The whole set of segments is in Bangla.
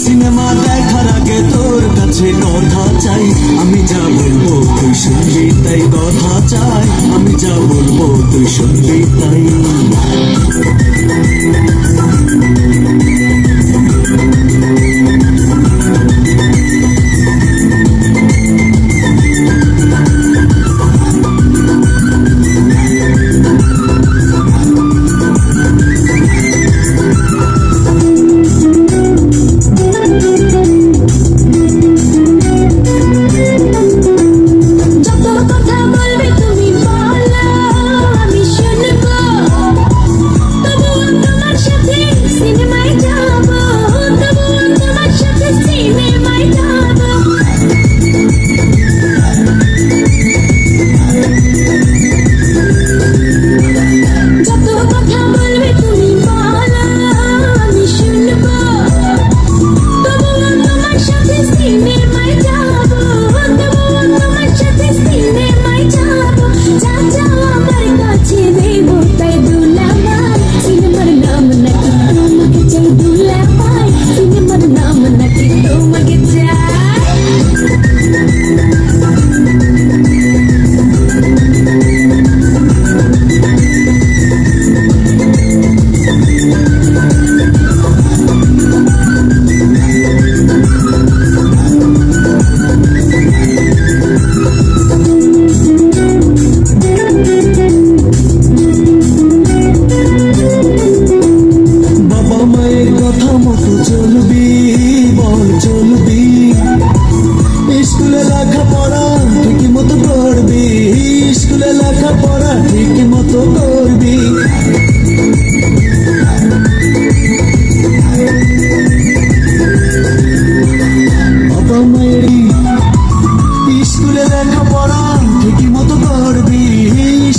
সিনেমা দেখার আগে তোর কাছে কথা চাই, আমি যা বলবো তুই শুনবি তাই, কথা চাই আমি যা বলবো তুই শুনবি তাই। স্কুলে লেখাপড়া ঠিক মতো করবি, স্কুলে লেখাপড়া ঠিক মতো করবি। বাবা মায়ের স্কুলে লেখাপড়া ঠিক মতো করবি,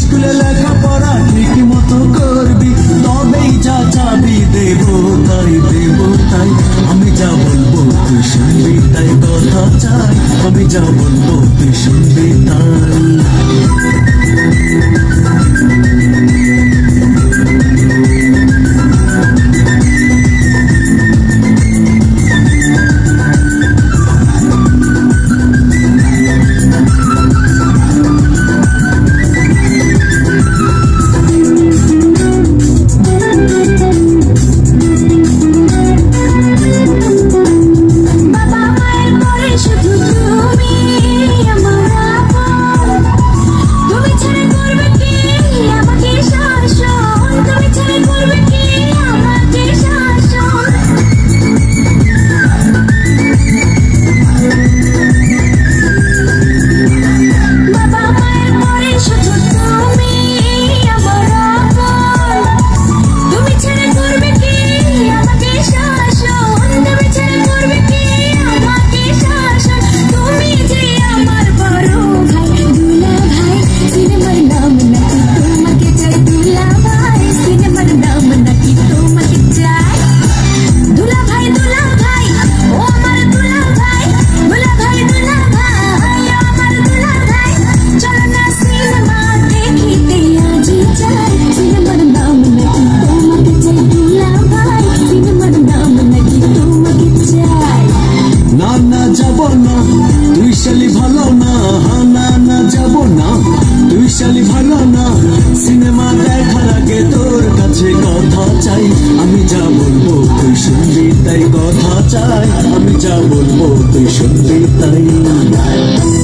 স্কুলে লেখাপড়া ঠিক মতো করবি, তবেই যা চাবি দেব তাই, দেব তাই। আমি যা বলবো তুই শুনবি তাই, কথা চাই আমি যা বলবো তুই শুনবি তাই। সিনেমা দেখার আগে তোর কাছে কথা চাই, আমি যা বলবো তুই শুনবি তাই, কথা চাই আমি যা বলবো তুই শুনবি তাই।